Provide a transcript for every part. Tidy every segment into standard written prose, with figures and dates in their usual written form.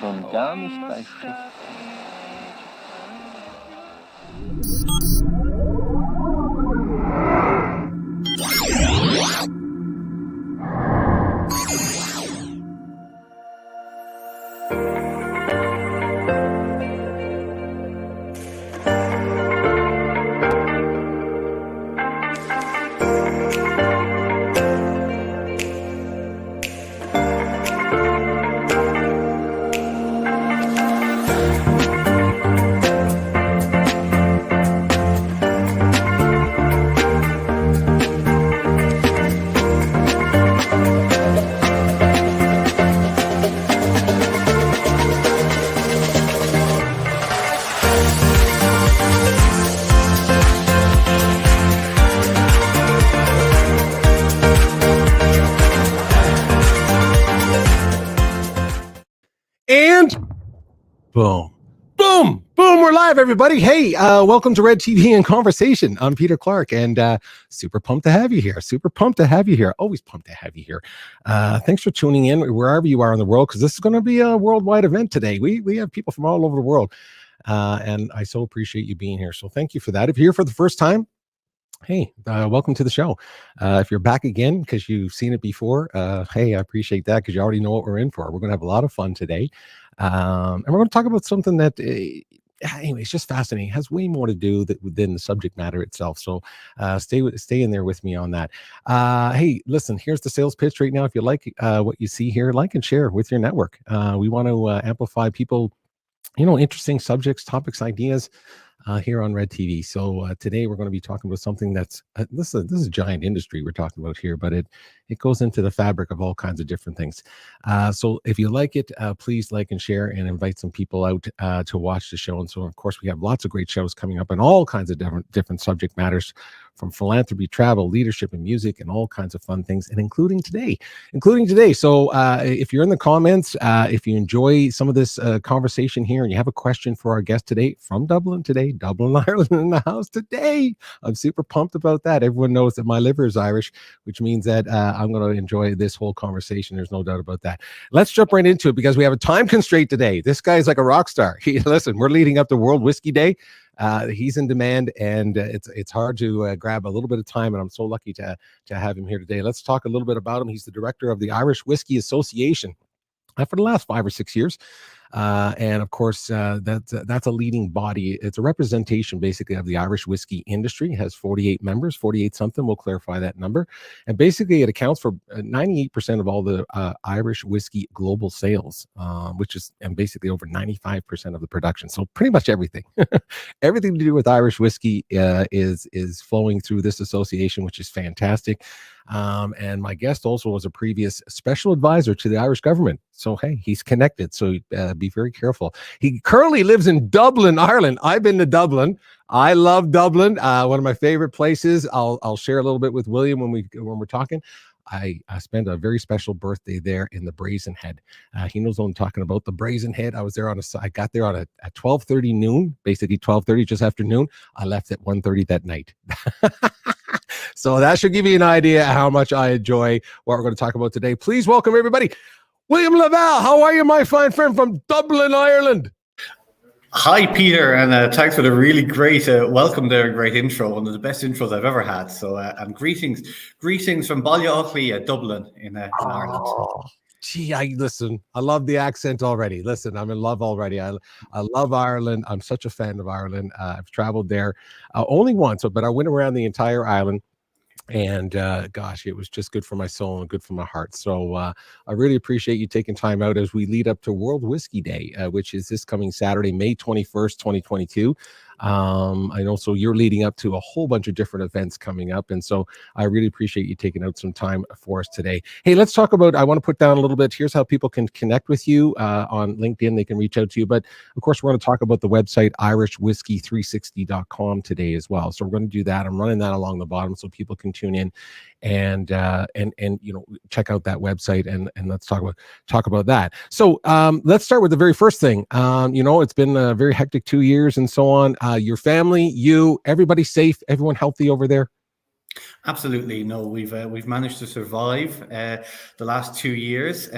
Schon gar nicht bei Schiff. And boom, boom, boom. We're live, everybody. Hey, welcome to Red TV and Conversation. I'm Peter Clark, and super pumped to have you here. Super pumped to have you here. Always pumped to have you here. Thanks for tuning in wherever you are in the world, because this is going to be a worldwide event today. We have people from all over the world, and I so appreciate you being here. So thank you for that. If you're here for the first time, hey, welcome to the show. If you're back again because you've seen it before, hey, I appreciate that because you already know what we're in for. We're going to have a lot of fun today. And we're going to talk about something that, anyway, it's just fascinating. It has way more to do than the subject matter itself. So stay in there with me on that. Hey, listen, here's the sales pitch right now. If you like what you see here, like and share with your network. We want to amplify people, interesting subjects, topics, ideas. Here on Red TV. So today we're going to be talking about something that's this is a giant industry we're talking about here, but it goes into the fabric of all kinds of different things. So if you like it, please like and share and invite some people out to watch the show. And so of course we have lots of great shows coming up on all kinds of different subject matters, from philanthropy, travel, leadership, and music, and all kinds of fun things, and including today. So if you're in the comments, if you enjoy some of this conversation here, and you have a question for our guest today from Dublin, Ireland in the house today, I'm super pumped about that. Everyone knows that my liver is Irish, which means that I'm going to enjoy this whole conversation. There's no doubt about that. Let's jump right into it because we have a time constraint today. This guy's like a rock star. Listen, we're leading up to World Whiskey Day. He's in demand, and it's hard to grab a little bit of time, and I'm so lucky to have him here today. Let's talk a little bit about him. He's the director of the Irish Whiskey Association for the last 5 or 6 years. And of course, that's a leading body. It's a representation basically of the Irish whiskey industry. It has 48 members, 48 something. We'll clarify that number. And basically it accounts for 98% of all the Irish whiskey global sales, which is, and basically over 95% of the production. So pretty much everything, everything to do with Irish whiskey is flowing through this association, which is fantastic. And my guest also was a previous special advisor to the Irish government. So, hey, he's connected. So be very careful. He currently lives in Dublin, Ireland. I've been to Dublin. I love Dublin. One of my favorite places. I'll share a little bit with William when we're talking. I spent a very special birthday there in the Brazen Head. He knows what I'm talking about. The Brazen Head. I was there I got there at 12:30 noon, basically 12:30, just after noon. I left at 1:30 that night. So that should give you an idea how much I enjoy what we're going to talk about today. Please welcome everybody. William Lavelle, how are you, my fine friend from Dublin, Ireland? Hi, Peter, and thanks for the really great welcome there, great intro, one of the best intros I've ever had. So, and greetings from 𝗟𝗶𝘃𝗵, Dublin in Ireland. Gee, I love the accent already. Listen, I'm in love already. I love Ireland. I'm such a fan of Ireland. I've traveled there only once, but I went around the entire island. And gosh, it was just good for my soul and good for my heart. So I really appreciate you taking time out as we lead up to World Whiskey Day, which is this coming Saturday, May 21st, 2022. I know, so you're leading up to a whole bunch of different events coming up. And so I really appreciate you taking out some time for us today. Hey, let's talk about, I want to put down a little bit. Here's how people can connect with you on LinkedIn. They can reach out to you. But of course, we're going to talk about the website, irishwhiskey360.com today as well. So we're going to do that. I'm running that along the bottom so people can tune in and check out that website and let's talk about that. So let's start with the very first thing. It's been a very hectic 2 years and so on. Your family, everybody safe, everyone healthy over there? Absolutely. No, we've managed to survive the last 2 years.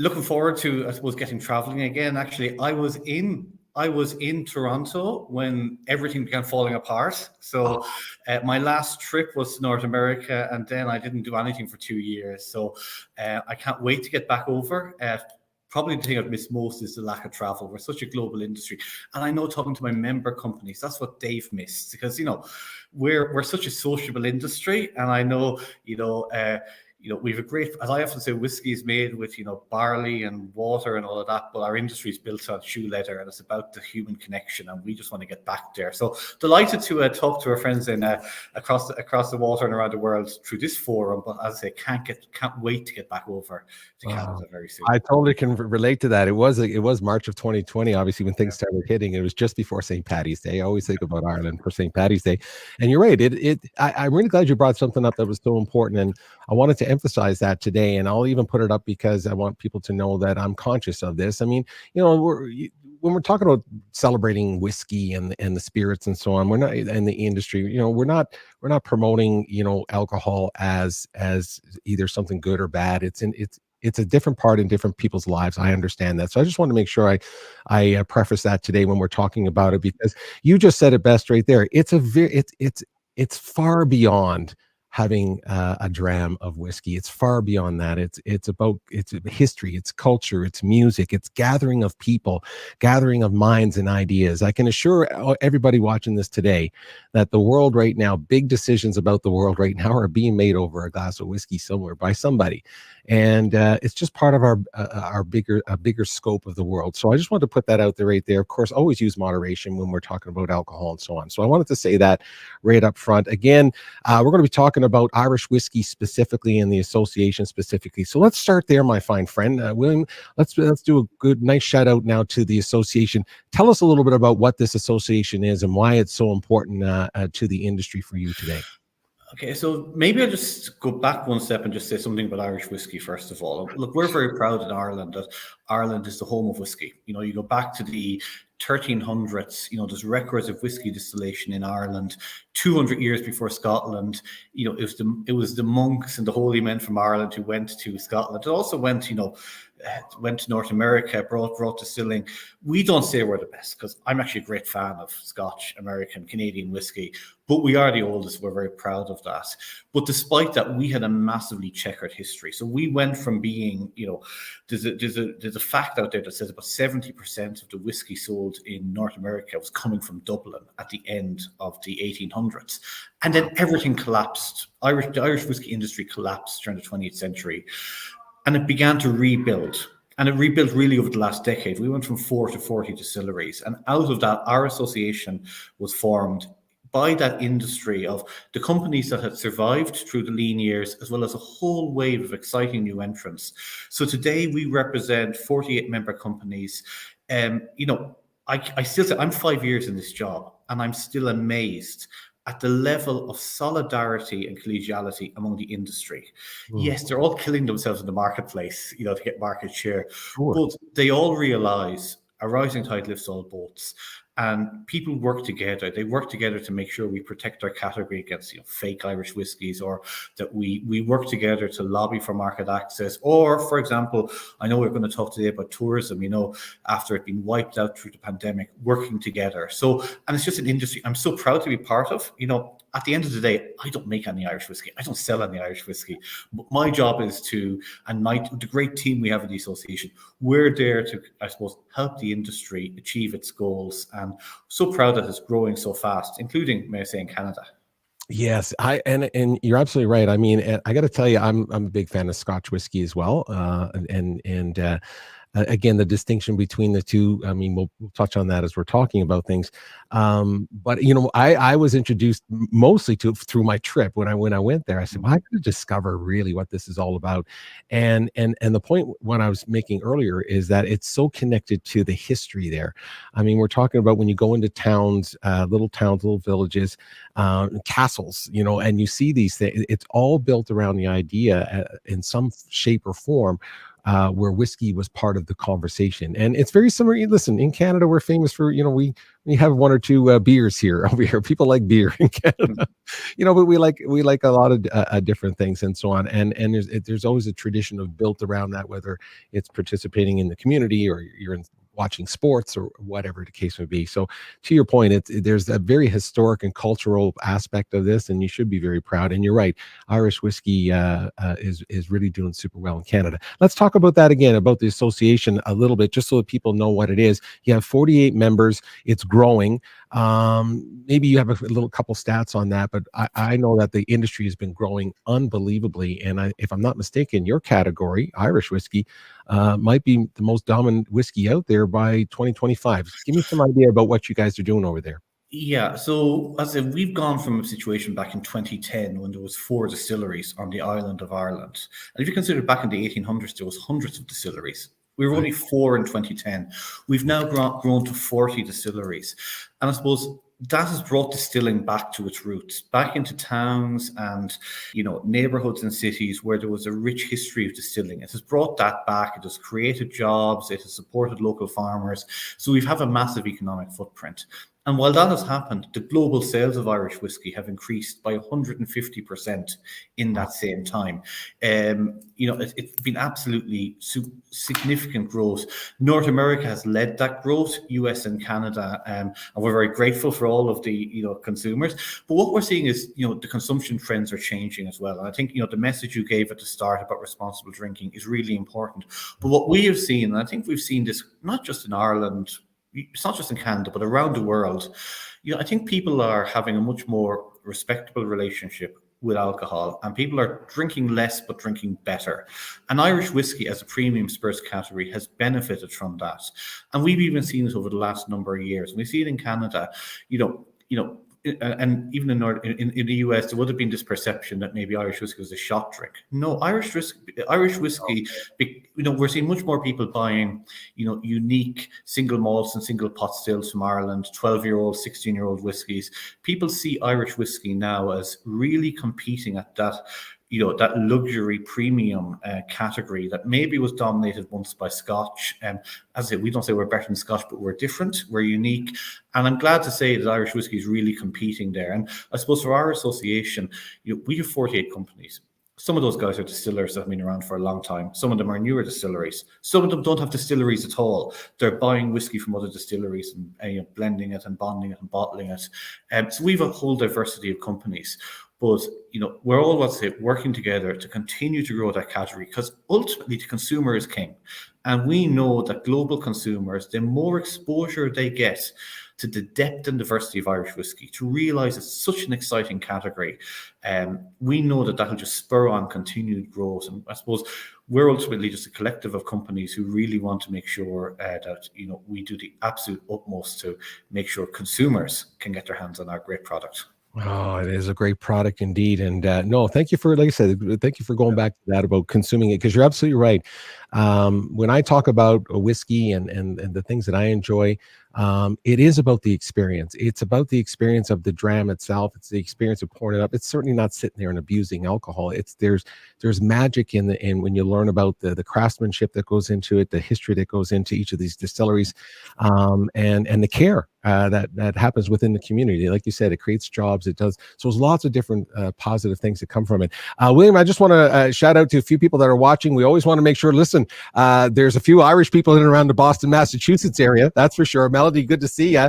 looking forward to, I suppose, getting traveling again. Actually, I was in Toronto when everything began falling apart. So my last trip was to North America, and then I didn't do anything for 2 years. So I can't wait to get back over. Probably the thing I've missed most is the lack of travel. We're such a global industry. And I know, talking to my member companies, that's what they've missed, because, we're such a sociable industry. And I know, we have a great, as I often say, whiskey is made with, barley and water and all of that, but our industry is built on shoe leather, and it's about the human connection, and we just want to get back there. So delighted to talk to our friends in across the water and around the world through this forum. But as I say, can't wait to get back over to Canada very soon. I totally can relate to that. It was March of 2020, obviously, when things started hitting. It was just before St. Paddy's Day. I always think about Ireland for St. Paddy's Day, and you're right. I'm really glad you brought something up that was so important, and I wanted to emphasize that today, and I'll even put it up because I want people to know that I'm conscious of this. I mean, when we're talking about celebrating whiskey and the spirits and so on, we're not in the industry. We're not promoting alcohol as either something good or bad. It's a different part in different people's lives. I understand that, so I just want to make sure I preface that today when we're talking about it, because you just said it best right there. It's far beyond having a dram of whiskey. It's far beyond that. It's history, it's culture, it's music, it's gathering of people, gathering of minds and ideas. I can assure everybody watching this today that the world right now, big decisions about the world right now are being made over a glass of whiskey somewhere by somebody. And it's just part of our bigger scope of the world. So I just wanted to put that out there right there. Of course, always use moderation when we're talking about alcohol and so on. So I wanted to say that right up front. Again, we're going to be talking about Irish whiskey specifically and the association specifically. So let's start there, my fine friend. William, let's do a nice shout out now to the association. Tell us a little bit about what this association is and why it's so important to the industry for you today. Okay, so maybe I'll just go back one step and just say something about Irish whiskey, first of all. Look, we're very proud in Ireland that Ireland is the home of whiskey. You go back to the 1300s, there's records of whiskey distillation in Ireland. 200 years before Scotland, it was the monks and the holy men from Ireland who went to Scotland. It also went to North America, brought distilling. We don't say we're the best, because I'm actually a great fan of Scotch, American, Canadian whiskey, but we are the oldest. We're very proud of that. But despite that, we had a massively checkered history. So we went from being, there's a fact out there that says about 70% of the whiskey sold in North America was coming from Dublin at the end of the 1800s. And then everything collapsed. The Irish whiskey industry collapsed during the 20th century. And it began to rebuild. And it rebuilt really over the last decade. We went from 4 to 40 distilleries. And out of that, our association was formed by that industry of the companies that had survived through the lean years, as well as a whole wave of exciting new entrants. So today we represent 48 member companies. I still say I'm 5 years in this job, and I'm still amazed at the level of solidarity and collegiality among the industry. Yes, they're all killing themselves in the marketplace, to get market share, but they all realize a rising tide lifts all boats. And people work together. They work together to make sure we protect our category against fake Irish whiskies, or that we work together to lobby for market access. Or, for example, I know we're going to talk today about tourism, after it being wiped out through the pandemic, working together. So, and it's just an industry I'm so proud to be part of. At the end of the day, I don't make any Irish whiskey. I don't sell any Irish whiskey. But my job is the great team we have in the association, we're there to, I suppose, help the industry achieve its goals. And so proud that it's growing so fast, including, may I say, in Canada. Yes, and you're absolutely right. I mean, I got to tell you, I'm a big fan of Scotch whiskey as well. Again, the distinction between the two, I mean, we'll touch on that as we're talking about things. But I was introduced mostly through my trip. When I went there, I said, well, I got to discover really what this is all about. And the point what I was making earlier is that it's so connected to the history there. I mean, we're talking about when you go into towns, little villages, castles, and you see these things, it's all built around the idea in some shape or form where whiskey was part of the conversation. And it's very similar. Listen, in Canada, we're famous for, we have one or two beers here over here. People like beer in Canada, but we like a lot of different things and so on. And there's always a tradition of built around that, whether it's participating in the community or you're watching sports or whatever the case may be. So to your point, there's a very historic and cultural aspect of this, and you should be very proud. And you're right, Irish whiskey is really doing super well in Canada. Let's talk about that again, about the association a little bit, just so that people know what it is. You have 48 members. It's growing. Maybe you have a little couple stats on that, but I know that the industry has been growing unbelievably. And if I'm not mistaken, your category, Irish whiskey, might be the most dominant whiskey out there by 2025. Give me some idea about what you guys are doing over there. Yeah, so as I said, we've gone from a situation back in 2010 when there was 4 distilleries on the island of Ireland. And if you consider back in the 1800s, there was hundreds of distilleries. We were only 4 in 2010. We've now grown to 40 distilleries. And I suppose that has brought distilling back to its roots, back into towns and, neighborhoods and cities where there was a rich history of distilling. It has brought that back. It has created jobs. It has supported local farmers. So we have a massive economic footprint. And while that has happened, the global sales of Irish whiskey have increased by 150% in that same time. It's been absolutely significant growth. North America has led that growth, US and Canada, and we're very grateful for all of the consumers. But what we're seeing is the consumption trends are changing as well. And I think the message you gave at the start about responsible drinking is really important. But what we have seen, and I think we've seen this not just in Ireland, it's not just in Canada, but around the world, I think people are having a much more respectable relationship with alcohol, and people are drinking less but drinking better. And Irish whiskey as a premium spirits category has benefited from that. And we've even seen it over the last number of years. We see it in Canada, and even in the US, there would have been this perception that maybe Irish whiskey was a shot drink. No, Irish whiskey, we're seeing much more people buying, unique single malts and single pot stills from Ireland, 12-year-old, 16-year-old whiskies. People see Irish whiskey now as really competing at that, that luxury premium category that maybe was dominated once by Scotch. As I said, we don't say we're better than Scotch, but we're different, we're unique. And I'm glad to say that Irish whiskey is really competing there. And I suppose for our association, we have 48 companies. Some of those guys are distillers that have been around for a long time. Some of them are newer distilleries. Some of them don't have distilleries at all. They're buying whiskey from other distilleries and blending it and bonding it and bottling it. So we have a whole diversity of companies. But, we're all, working together to continue to grow that category, because ultimately the consumer is king. And we know that global consumers, the more exposure they get to the depth and diversity of Irish whiskey, to realize it's such an exciting category, we know that will just spur on continued growth. And I suppose we're ultimately just a collective of companies who really want to make sure that, we do the absolute utmost to make sure consumers can get their hands on our great product. Oh, it is a great product indeed. And no, thank you for, like I said, thank you for going back to that about consuming it, because you're absolutely right. When I talk about a whiskey and the things that I enjoy, it is about the experience. It's about the experience of the dram itself. It's the experience of pouring it up. It's certainly not sitting there and abusing alcohol. There's magic in when you learn about the craftsmanship that goes into it, the history that goes into each of these distilleries, and the care that happens within the community. Like you said, it creates jobs. It does. So there's lots of different positive things that come from it. William, I just want to shout out to a few people that are watching. We always want to make sure, listen, there's a few Irish people in and around the Boston, Massachusetts area. That's for sure. Melody, good to see you.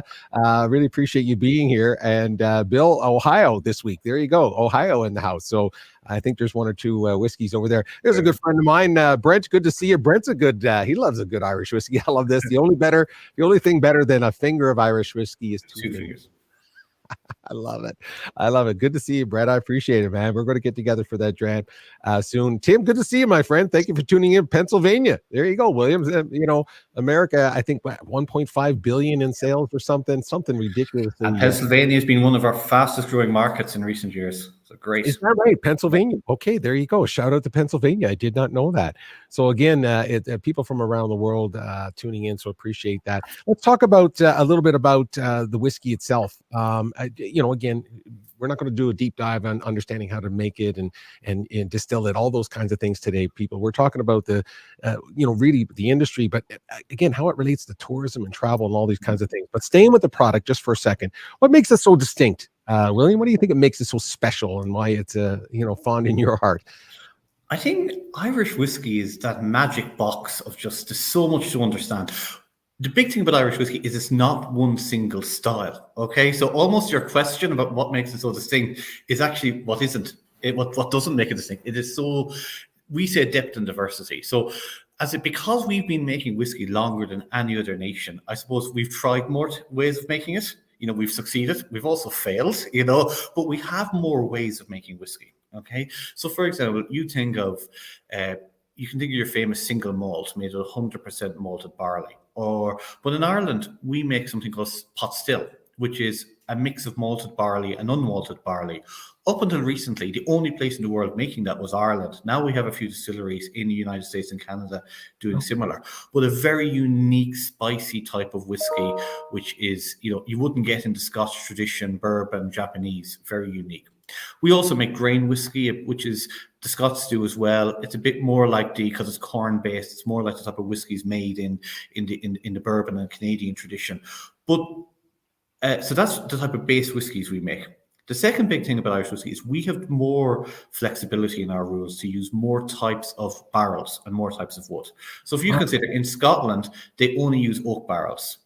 Really appreciate you being here. And Bill, Ohio this week. There you go. Ohio in the house. So I think there's one or two whiskeys over there. There's a good friend of mine, Brent. Good to see you. Brent's he loves a good Irish whiskey. I love this. The only thing better than a finger of Irish whiskey is two fingers. I love it. I love it. Good to see you, Brett. I appreciate it, man. We're going to get together for that dram soon. Tim, good to see you, my friend. Thank you for tuning in. Pennsylvania. There you go, Williams. America, I think 1.5 billion in sales or something ridiculous. And Pennsylvania has been one of our fastest growing markets in recent years. So great. Is that right? Pennsylvania. Okay, there you go. Shout out to Pennsylvania. I did not know that. So again, people from around the world tuning in, so appreciate that. Let's talk about a little bit about the whiskey itself. Again, we're not going to do a deep dive on understanding how to make it and distill it, all those kinds of things today, people. We're talking about the, really the industry, but again, how it relates to tourism and travel and all these kinds of things. But staying with the product just for a second, what makes it so distinct? William, what do you think it makes it so special and why it's fond in your heart? I think Irish whiskey is that magic box of just, there's so much to understand. The big thing about Irish whiskey is it's not one single style. Okay, so almost your question about what makes it so distinct is actually what isn't it, what doesn't make it distinct. It is so, we say depth and diversity. So because we've been making whiskey longer than any other nation, I suppose we've tried more ways of making it. We've succeeded, we've also failed, but we have more ways of making whiskey. Okay, so for example, you can think of your famous single malt made of 100% malted barley, but in Ireland we make something called pot still, which is a mix of malted barley and unmalted barley. Up until recently, the only place in the world making that was Ireland. Now we have a few distilleries in the United States and Canada doing similar, but a very unique, spicy type of whiskey, which is, you wouldn't get in the Scotch tradition, bourbon, Japanese, very unique. We also make grain whiskey, which is the Scots do as well. It's a bit more like because it's corn based. It's more like the type of whiskies made in the bourbon and Canadian tradition. But so that's the type of base whiskies we make. The second big thing about Irish whiskey is we have more flexibility in our rules to use more types of barrels and more types of wood. So if you consider in Scotland, they only use oak barrels.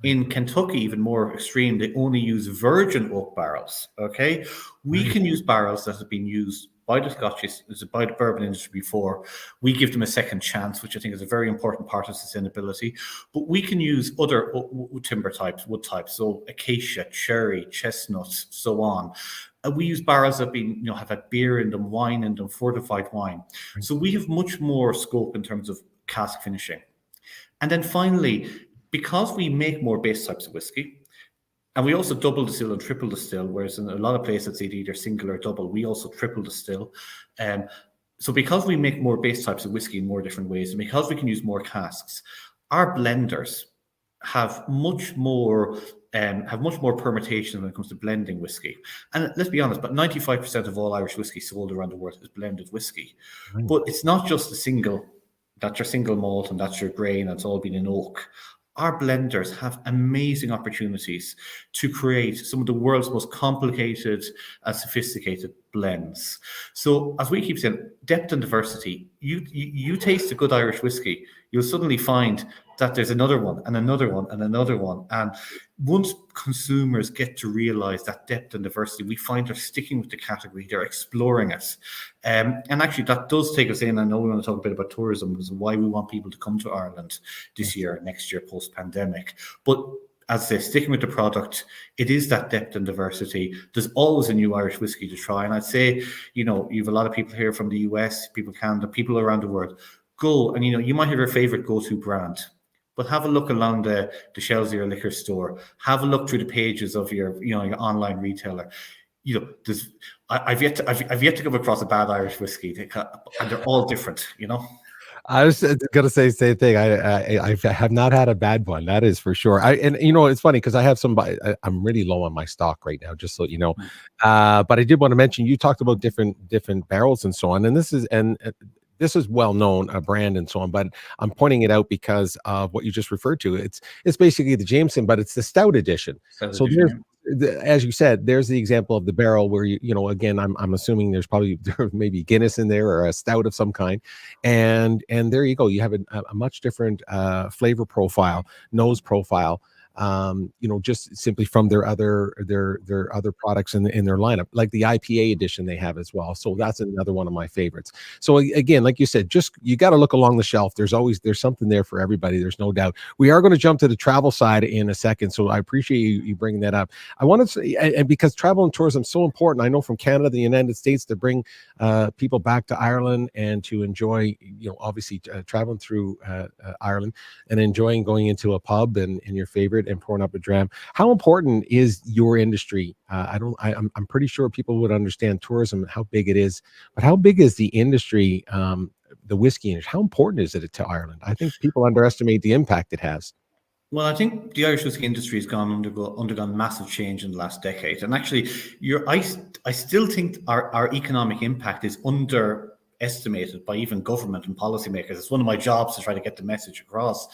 In Kentucky, even more extreme, they only use virgin oak barrels. Okay, we can use barrels that have been used by the Scotches, by the bourbon industry before. We give them a second chance, which I think is a very important part of sustainability. But we can use other timber types, wood types, so acacia, cherry, chestnuts, so on. We use barrels that have had beer in them, wine in them, fortified wine. So we have much more scope in terms of cask finishing. And then finally, because we make more base types of whiskey, and we also double distill and triple distill, whereas in a lot of places it's either single or double, we also triple distill. So because we make more base types of whiskey in more different ways, and because we can use more casks, our blenders have much more permutation when it comes to blending whiskey. And let's be honest, but 95% of all Irish whiskey sold around the world is blended whiskey. Right. But it's not just that's your single malt and that's your grain, that's all been in oak. Our blenders have amazing opportunities to create some of the world's most complicated and sophisticated blends. So as we keep saying, depth and diversity, you taste a good Irish whiskey, you'll suddenly find that there's another one and another one and another one. And once consumers get to realize that depth and diversity, we find they're sticking with the category, they're exploring it. And actually that does take us in. I know we want to talk a bit about tourism, because why we want people to come to Ireland this year, next year, post-pandemic. But as I say, sticking with the product, it is that depth and diversity. There's always a new Irish whiskey to try. And I'd say, you have a lot of people here from the US, people Canada, people around the world. Go and, you might have your favorite go-to brand, but have a look along the shelves of your liquor store. Have a look through the pages of your online retailer. I've yet to come across a bad Irish whiskey, and they're all different. I was gonna say the same thing. I have not had a bad one, that is for sure. It's funny because I have I'm really low on my stock right now, just so you know. But I did want to mention, you talked about different barrels and so on, and this is well known, a brand and so on, but I'm pointing it out because of what you just referred to. It's basically the Jameson, but it's the stout edition. So as you said, there's the example of the barrel where again, I'm assuming there's maybe Guinness in there or a stout of some kind, and there you go. You have a much different flavor profile, nose profile. Just simply from their other products in their lineup, like the IPA edition they have as well. So that's another one of my favorites. So again, like you said, you got to look along the shelf. There's something there for everybody. There's no doubt. We are going to jump to the travel side in a second. So I appreciate you bringing that up. I wanted to say, and because travel and tourism is so important, I know from Canada, the United States, to bring people back to Ireland and to enjoy, obviously traveling through Ireland and enjoying going into a pub and your favorite spirit and 𝘂𝗏𝗏𝗏𝗏. How important is your industry? I'm pretty sure people would understand tourism, how big it is, but how big is the industry, the whiskey industry? How important is it to Ireland? I think people underestimate the impact it has. Well, I think the Irish whiskey industry has undergone massive change in the last decade, and actually, I still think our economic impact is underestimated by even government and policymakers. It's one of my jobs to try to get the message across.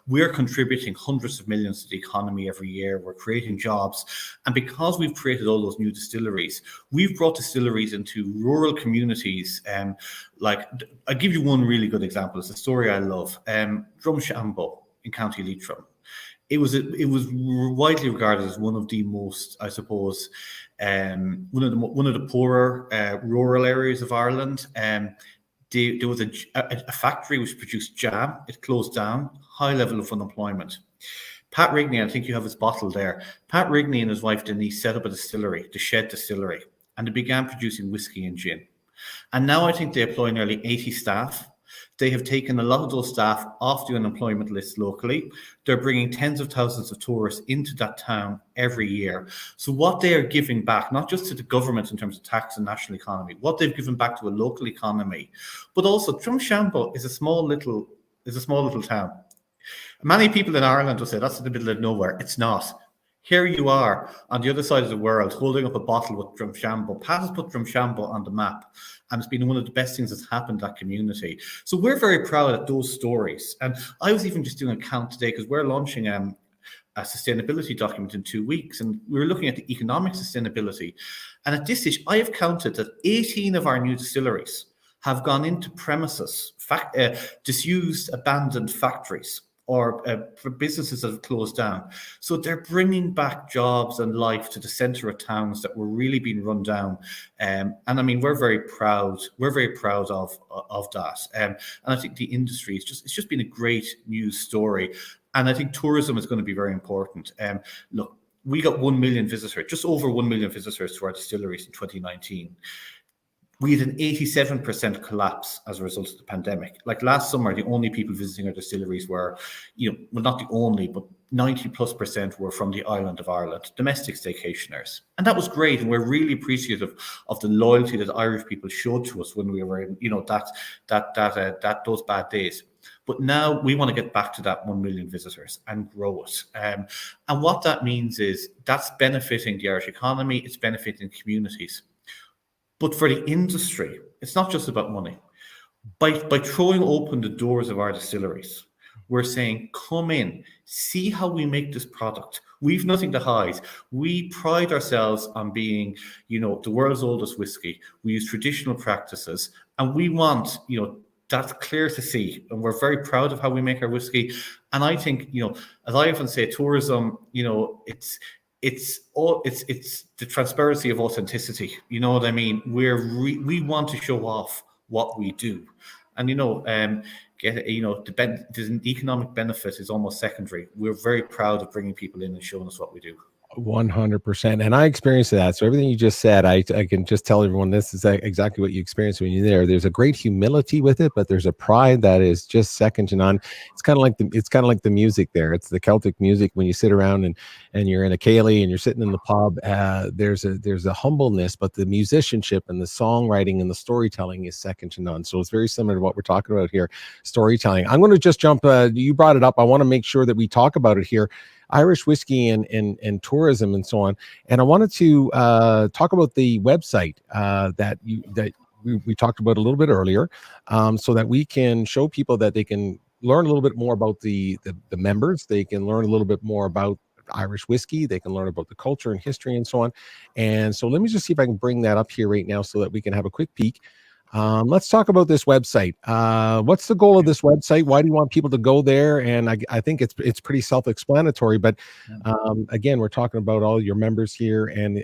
We're contributing hundreds of millions to the economy every year. We're creating jobs, and because we've created all those new distilleries, we've brought distilleries into rural communities. Like, I'll give you one really good example. It's a story I love. 𝗟𝗏𝗃𝗵 in County Leitrim. It was widely regarded as one of the most, I suppose, one of the poorer rural areas of Ireland. There was a factory which produced jam. It closed down. High level of unemployment. Pat Rigney, I think you have his bottle there. Pat Rigney and his wife Denise set up a distillery, the Shed Distillery, and they began producing whiskey and gin. And now I think they employ nearly 80 staff. They have taken a lot of those staff off the unemployment list locally. They're bringing tens of thousands of tourists into that town every year. So what they are giving back, not just to the government in terms of tax and national economy, what they've given back to a local economy, but also 𝘂𝗏𝗃𝗵 is a small little town. Many people in Ireland will say that's in the middle of nowhere. It's not. Here you are on the other side of the world holding up a bottle with 𝘂𝗏𝗃𝗵. Pat has put 𝘂𝗏𝗃𝗵 on the map, and it's been one of the best things that's happened to that community. So we're very proud of those stories. And I was even just doing a count today because we're launching a sustainability document in 2 weeks, and we were looking at the economic sustainability. And at this stage, I have counted that 18 of our new distilleries have gone into premises, disused, abandoned factories, or for businesses that have closed down. So they're bringing back jobs and life to the center of towns that were really being run down. And I mean, we're very proud. We're very proud of that. And I think the industry it's just been a great news story. And I think tourism is going to be very important. Look, we got 1 million visitors, just over 1 million visitors to our distilleries in 2019. We had an 87% collapse as a result of the pandemic. Like last summer, the only people visiting our distilleries were, well, not the only, but 90+% were from the island of Ireland, domestic staycationers. And that was great. And we're really appreciative of the loyalty that Irish people showed to us when we were in, those bad days. But now we want to get back to that 1 million visitors and grow it. And what that means is that's benefiting the Irish economy. It's benefiting communities. But for the industry, it's not just about money. By throwing open the doors of our distilleries, we're saying, come in, see how we make this product. We've nothing to hide. We pride ourselves on being, the world's oldest whiskey. We use traditional practices, and we want, that's clear to see. And we're very proud of how we make our whiskey. And I think, as I often say, tourism, it's the transparency of authenticity. You know what I mean? We want to show off what we do, and the economic benefit is almost secondary. We're very proud of bringing people in and showing us what we do. 100%. And I experienced that. So everything you just said, I can just tell everyone this is exactly what you experience when you're there. There's a great humility with it, but there's a pride that is just second to none. It's kind of like the music there. It's the Celtic music when you sit around and you're in a ceilidh and you're sitting in the pub. There's a humbleness, but the musicianship and the songwriting and the storytelling is second to none. So it's very similar to what we're talking about here, storytelling. I'm going to just jump. You brought it up. I want to make sure that we talk about it here. Irish whiskey and tourism and so on. And I wanted to talk about the website that we talked about a little bit earlier, so that we can show people that they can learn a little bit more about the members. They can learn a little bit more about Irish whiskey. They can learn about the culture and history and so on. And so let me just see if I can bring that up here right now so that we can have a quick peek. Let's talk about this website. What's the goal of this website? Why do you want people to go there? And I think it's pretty self-explanatory, but again, we're talking about all your members here and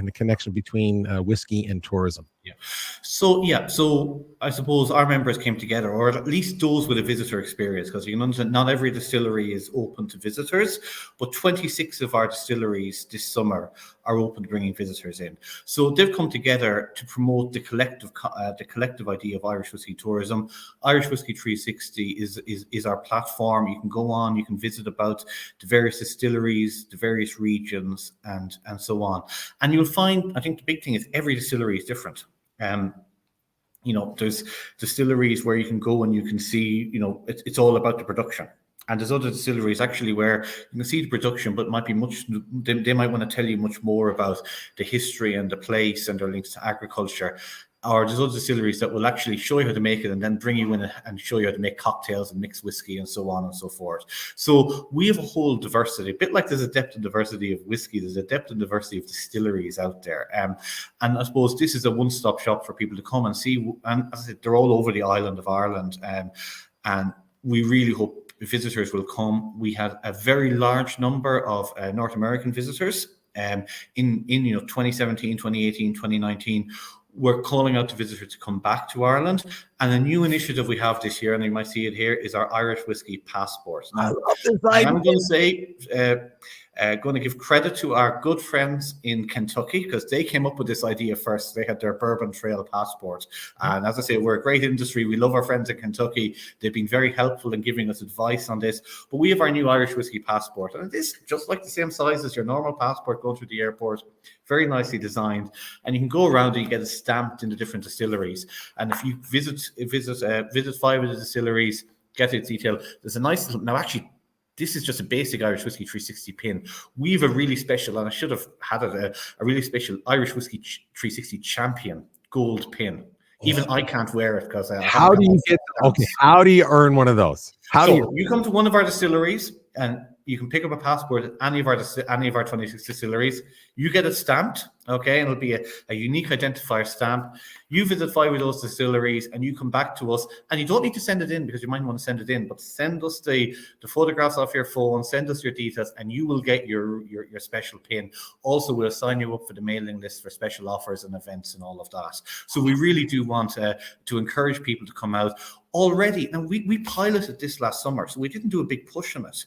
the connection between whiskey and tourism. Yeah. So I suppose our members came together, or at least those with a visitor experience, because you can understand not every distillery is open to visitors, but 26 of our distilleries this summer are open to bringing visitors in. So they've come together to promote the collective idea of Irish whiskey tourism. Irish Whiskey 360 is our platform. You can go on, you can visit about the various distilleries, the various regions, and so on. And you'll find, I think the big thing is every distillery is different. There's distilleries where you can go and you can see, it's all about the production. And there's other distilleries actually where you can see the production, but might be they might want to tell you much more about the history and the place and their links to agriculture. Or there's other distilleries that will actually show you how to make it and then bring you in and show you how to make cocktails and mix whiskey and so on and so forth. So we have a whole diversity, a bit like there's a depth and diversity of whiskey, there's a depth and diversity of distilleries out there. And I suppose this is a one-stop shop for people to come and see. And as I said, they're all over the island of Ireland. And we really hope visitors will come. We had a very large number of North American visitors in 2017, 2018, 2019. We're calling out to visitors to come back to Ireland. And a new initiative we have this year, and you might see it here, is our Irish Whiskey Passport. Now, I'm going to say, going to give credit to our good friends in Kentucky, because they came up with this idea first. They had their Bourbon Trail Passport. And as I say, we're a great industry. We love our friends in Kentucky. They've been very helpful in giving us advice on this. But we have our new Irish Whiskey Passport. And it is just like the same size as your normal passport going through the airport. Very nicely designed. And you can go around and you get it stamped in the different distilleries. And if you visit 5 of the distilleries, get its detail. There's a nice little, now actually, this is just a basic Irish Whiskey 360 pin. We have a really special, and I should have had it, a really special Irish Whiskey 360 champion gold pin. Even I can't wear it because how do you earn one of those? You come to one of our distilleries and you can pick up a passport at any of our 26 distilleries. You get it stamped, okay, and it'll be a unique identifier stamp. You visit 5 of those distilleries and you come back to us, and you don't need to send it in because you might want to send it in, but send us the photographs off your phone, send us your details, and you will get your special pin. Also, we'll sign you up for the mailing list for special offers and events and all of that. So we really do want to encourage people to come out. Already, now we piloted this last summer, so we didn't do a big push on it.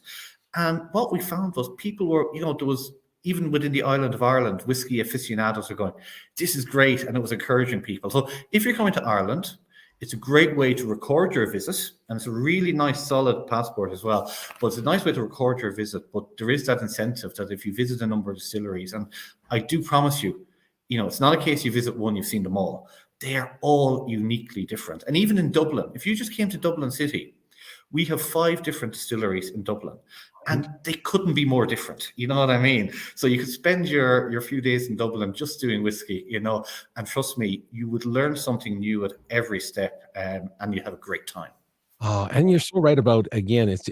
And what we found was people were, there was, even within the island of Ireland, whiskey aficionados were going, this is great, and it was encouraging people. So if you're coming to Ireland, it's a great way to record your visit, and it's a really nice, solid passport as well. But it's a nice way to record your visit, but there is that incentive that if you visit a number of distilleries, and I do promise you, it's not a case you visit one, you've seen them all. They are all uniquely different. And even in Dublin, if you just came to Dublin City, we have 5 different distilleries in Dublin. And they couldn't be more different. You know what I mean? So you could spend your few days in Dublin just doing whiskey, and trust me, you would learn something new at every step, and you have a great time. Oh, and you're so right about, again, it's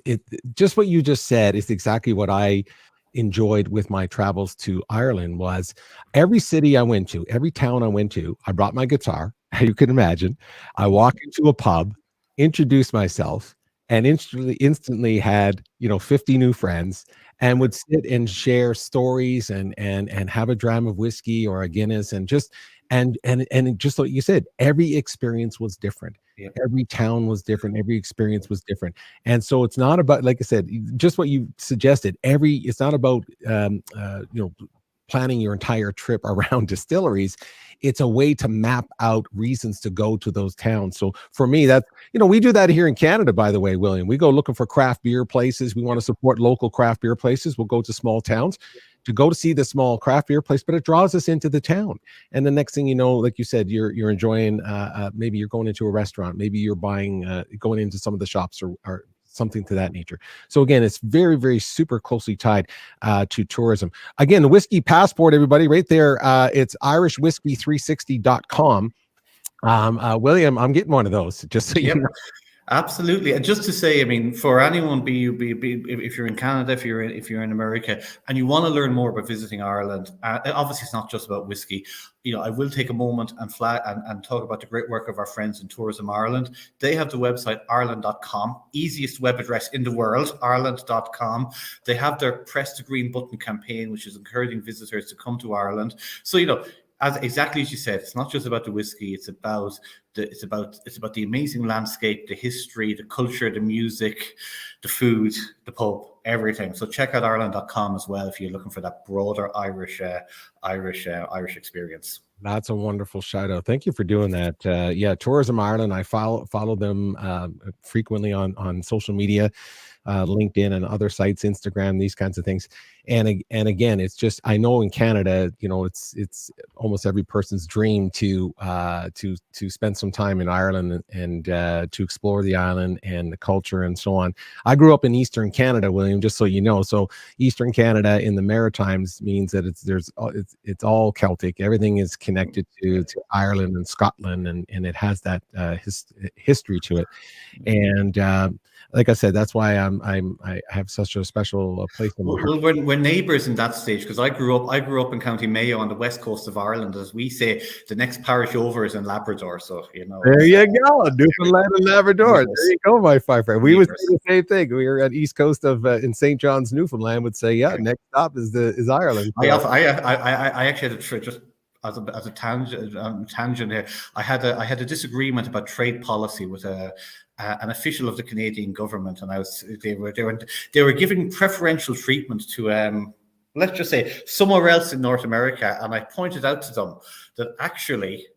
just what you just said is exactly what I enjoyed with my travels to Ireland. Was every city I went to, every town I went to, I brought my guitar, you can imagine. I walked into a pub, introduced myself, and instantly had 50 new friends, and would sit and share stories and have a dram of whiskey or a Guinness, and just what you said, every experience was different. Yeah. Every town was different. Every experience was different. And so it's not about, like I said, just what you suggested. It's not about planning your entire trip around distilleries. It's a way to map out reasons to go to those towns. So for me, that, we do that here in Canada, by the way, William. We go looking for craft beer places. We want to support local craft beer places. We'll go to small towns to go to see the small craft beer place, but it draws us into the town. And the next thing you know, like you said, you're enjoying, maybe you're going into a restaurant, maybe you're buying, going into some of the shops or something to that nature. So again, it's very, very super closely tied to tourism. Again, the Whiskey Passport, everybody, right there. It's irishwhiskey360.com. William, I'm getting one of those, just so you know. Absolutely. And just to say, I mean, for anyone, if you're in Canada, if you're in America, and you want to learn more about visiting Ireland, obviously it's not just about whiskey. I will take a moment and talk about the great work of our friends in Tourism Ireland. They have the website ireland.com, easiest web address in the world, ireland.com. They have their Press the Green Button campaign, which is encouraging visitors to come to Ireland. So, as exactly as you said, it's not just about the whiskey. It's about the amazing landscape, the history, the culture, the music, the food, the pub, everything. So check out Ireland.com as well if you're looking for that broader Irish experience. That's a wonderful shout out. Thank you for doing that. Yeah, Tourism Ireland. I follow them frequently on social media, LinkedIn and other sites, Instagram, these kinds of things. And again, it's just, I know in Canada, you know, it's almost every person's dream to spend some time in Ireland and to explore the island and the culture and so on. I grew up in Eastern Canada, William, just so you know. So Eastern Canada in the Maritimes means that it's all Celtic. Everything is connected to Ireland and Scotland, and it has that history to it. And like I said, that's why I have such a special place in my heart. Well, we're neighbours in that stage, because I grew up in County Mayo on the west coast of Ireland. As we say, the next parish over is in Labrador. So you know. There you go, Newfoundland and Labrador. There you go, my fine friend. We would say the same thing. We were at east coast of in St. John's, Newfoundland. Would say, yeah, next stop is Ireland. I actually had just as a tangent here. I had a disagreement about trade policy with an official of the Canadian government, and they were giving preferential treatment to let's just say somewhere else in North America, and I pointed out to them that actually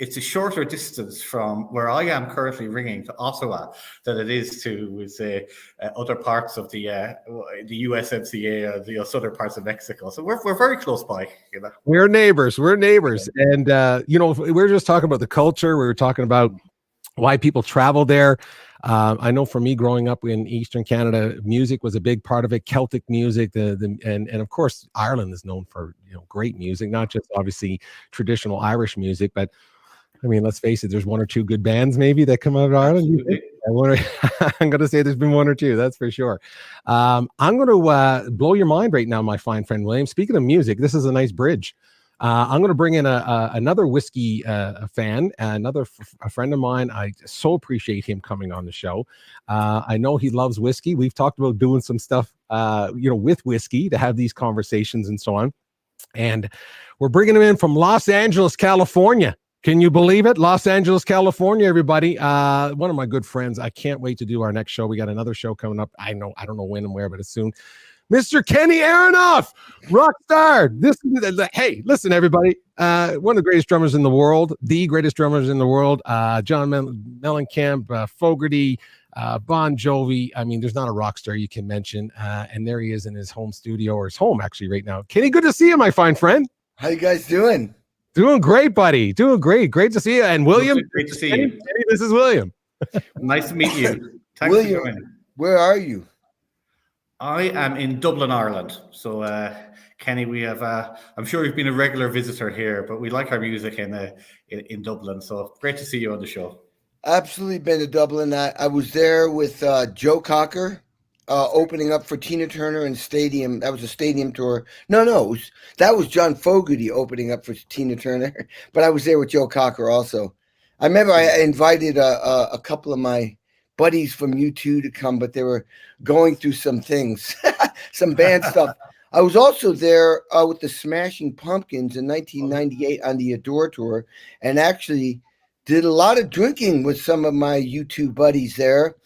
it's a shorter distance from where I am currently ringing to Ottawa than it is to say other parts of the USMCA or the other parts of Mexico. So we're very close by. You know, we're neighbors, and you know, we're just talking about the culture. We were talking about why people travel there. I know for me, growing up in Eastern Canada, music was a big part of it. Celtic music, and of course, Ireland is known for, you know, great music, not just obviously traditional Irish music, but I mean, let's face it, there's one or two good bands maybe that come out of Ireland. I'm going to say there's been one or two, that's for sure. I'm going to blow your mind right now, my fine friend William. Speaking of music, this is a nice bridge. I'm going to bring in another whiskey fan, a friend of mine. I so appreciate him coming on the show. I know he loves whiskey. We've talked about doing some stuff, you know, with whiskey to have these conversations and so on. And we're bringing him in from Los Angeles, California. Can you believe it? Los Angeles, California, everybody. One of my good friends. I can't wait to do our next show. We got another show coming up. I don't know when and where, but it's soon. Mr. Kenny Aronoff, rock star. Hey, listen, everybody. One of the greatest drummers in the world, the greatest drummers in the world. John Mellencamp, Fogerty, Bon Jovi. I mean, there's not a rock star you can mention. And there he is in his home studio, or his home actually right now. Kenny, good to see you, my fine friend. How you guys doing? Doing great, buddy. Doing great. Great to see you. And William, great to see you. Kenny, this is William. Nice to meet you. Thanks William, for joining. where are you? I am in Dublin, Ireland. So, Kenny, we have. I'm sure you've been a regular visitor here, but we like our music in Dublin. So great to see you on the show. Absolutely been to Dublin. I was there with Joe Cocker, opening up for Tina Turner and Stadium. That was a stadium tour. No, that was John Fogerty opening up for Tina Turner. But I was there with Joe Cocker also. I remember I invited a couple of my buddies from U2 to come, but they were going through some things, some band stuff. I was also there with the Smashing Pumpkins in 1998 on the Adore tour, and actually did a lot of drinking with some of my U2 buddies there.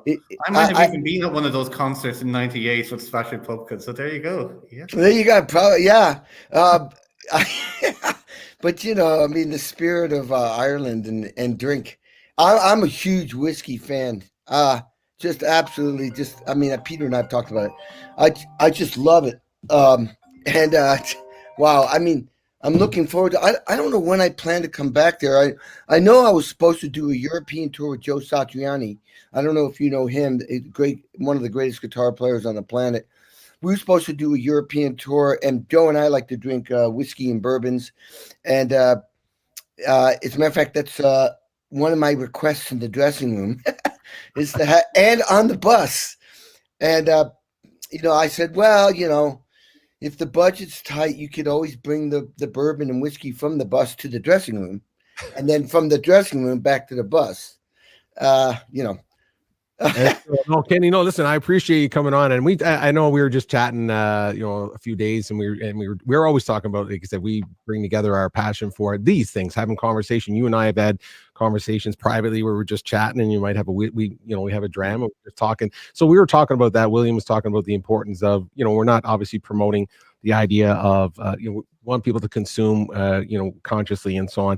I might have even been at one of those concerts in '98 with Smashing Pumpkins. So there you go. Yeah. There you go. Probably, yeah. But you know, I mean, the spirit of Ireland and drink. I'm a huge whiskey fan. Just absolutely, I mean, Peter and I've talked about it. I just love it. Wow. I mean, I'm looking forward to. I don't know when I plan to come back there. I know I was supposed to do a European tour with Joe Satriani. I don't know if you know him. One of the greatest guitar players on the planet. We were supposed to do a European tour, and Joe and I like to drink whiskey and bourbons. And as a matter of fact, that's one of my requests in the dressing room is to have, and on the bus. And, you know, I said, well, you know, if the budget's tight, you could always bring the bourbon and whiskey from the bus to the dressing room, and then from the dressing room back to the bus. You know, No, Kenny, no, listen, I appreciate you coming on, and I know we were just chatting, a few days, and we're always talking about, like I said, we bring together our passion for these things, having conversation. You and I have had conversations privately where we're just chatting, and you might have we have a drama, we're just talking. So we were talking about that. William was talking about the importance of, we're not obviously promoting the idea of, want people to consume, consciously and so on.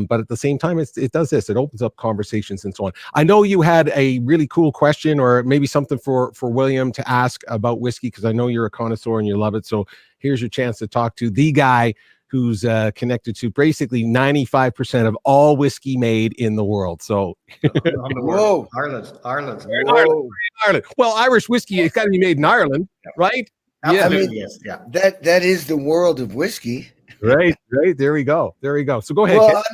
But at the same time, it does this. It opens up conversations and so on. I know you had a really cool question, or maybe something for William to ask about whiskey, because I know you're a connoisseur and you love it. So here's your chance to talk to the guy who's connected to basically 95% of all whiskey made in the world. So, whoa, Ireland. Ireland. Well, Irish whiskey, it's got to be made in Ireland, right? Absolutely, yes. Yeah. That is the world of whiskey. Right. There we go. So go ahead. Well,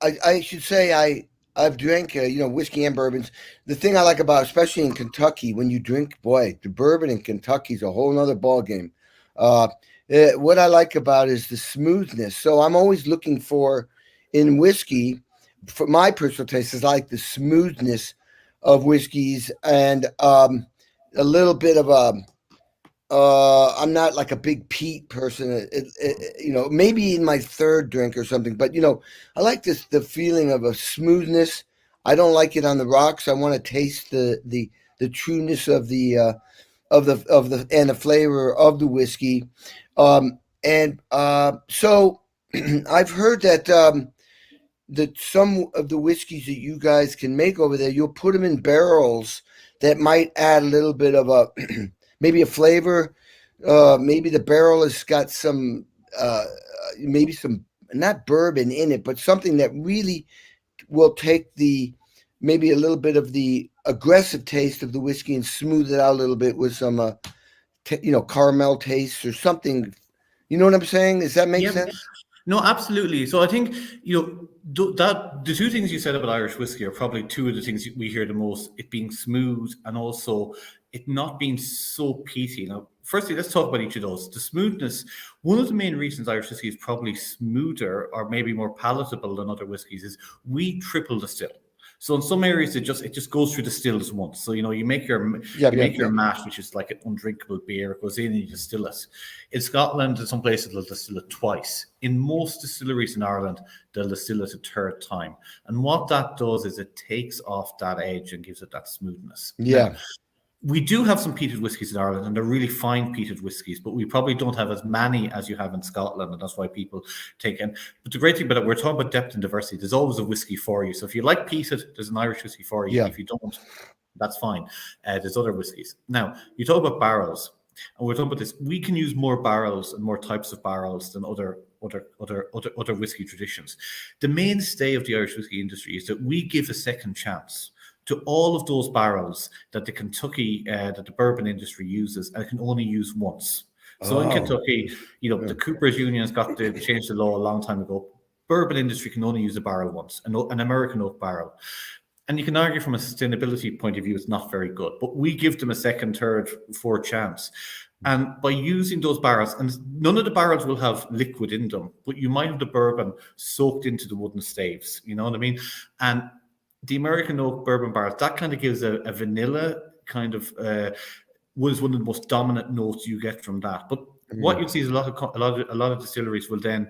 I should say I've drank whiskey and bourbons. The thing I like about, especially in Kentucky, when you drink, boy, the bourbon in Kentucky is a whole nother ball game. What I like about is the smoothness. So I'm always looking for, in whiskey, for my personal taste, is like the smoothness of whiskeys, and a little bit of I'm not like a big peat person, maybe in my third drink or something, but I like the feeling of a smoothness. I don't like it on the rocks. I want to taste the trueness of the and the flavor of the whiskey. So I've heard that some of the whiskeys that you guys can make over there, you'll put them in barrels that might add a little bit of maybe a flavor. Maybe the barrel has got some, maybe some, not bourbon in it, but something that really will take maybe a little bit of the aggressive taste of the whiskey and smooth it out a little bit with some, caramel taste or something. You know what I'm saying? Does that make sense? No, absolutely. So I think, that the two things you said about Irish whiskey are probably two of the things we hear the most, it being smooth and also it not being so peaty. Now, firstly, let's talk about each of those. The smoothness, one of the main reasons Irish whiskey is probably smoother or maybe more palatable than other whiskies is we triple distill. So in some areas, it just goes through the stills once. So, you make your mash, which is like an undrinkable beer. It goes in and you distill it. In Scotland, in some places, they'll distill it twice. In most distilleries in Ireland, they'll distill it a third time. And what that does is it takes off that edge and gives it that smoothness. Yeah. Now, we do have some peated whiskies in Ireland, and they're really fine peated whiskies, but we probably don't have as many as you have in Scotland, and that's why people take in. But the great thing about it, we're talking about depth and diversity. There's always a whiskey for you. So if you like peated, there's an Irish whiskey for you. Yeah. If you don't, that's fine. There's other whiskies. Now, you talk about barrels, and we're talking about this. We can use more barrels and more types of barrels than other whiskey traditions. The mainstay of the Irish whiskey industry is that we give a second chance to all of those barrels that that the bourbon industry uses, and can only use once. So in Kentucky, the Coopers Union's got to change the law a long time ago. Bourbon industry can only use a barrel once, an American oak barrel. And you can argue from a sustainability point of view, it's not very good, but we give them a second, third, fourth chance. And by using those barrels, and none of the barrels will have liquid in them, but you might have the bourbon soaked into the wooden staves, you know what I mean? And the American oak bourbon barrels, that kind of gives a vanilla kind of was one of the most dominant notes you get from that. But what you see is a lot of distilleries will then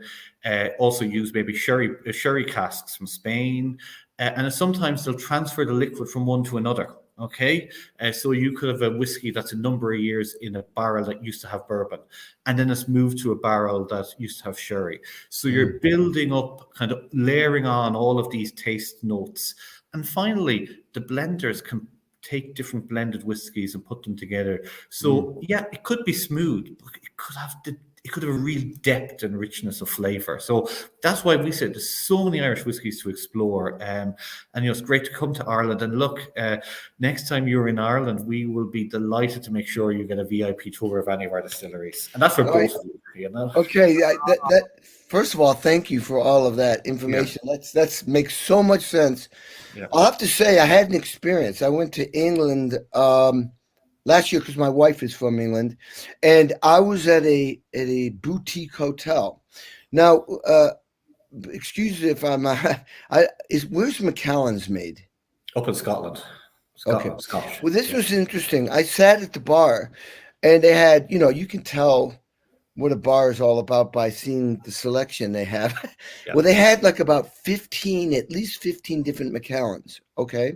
also use maybe sherry casks from Spain, and sometimes they'll transfer the liquid from one to another. Okay, so you could have a whiskey that's a number of years in a barrel that used to have bourbon, and then it's moved to a barrel that used to have sherry. So you're building up, kind of layering on all of these taste notes. And finally, the blenders can take different blended whiskies and put them together. So yeah, it could be smooth, but it could have a real depth and richness of flavor. So that's why we said there's so many Irish whiskies to explore. And it's great to come to Ireland. And look, next time you're in Ireland, we will be delighted to make sure you get a VIP tour of any of our distilleries. And that's for both of you, Okay, first of all, thank you for all of that information. Yeah. That makes so much sense. Yeah. I'll have to say I had an experience. I went to England last year because my wife is from England, and I was at a boutique hotel. Now, excuse if I'm, where's Macallan's made? Up in Scotland. Okay. Scotch. Well, this was interesting. I sat at the bar, and they had, you can tell what a bar is all about by seeing the selection they have. Yeah. Well, they had like about at least 15 different Macallans, okay?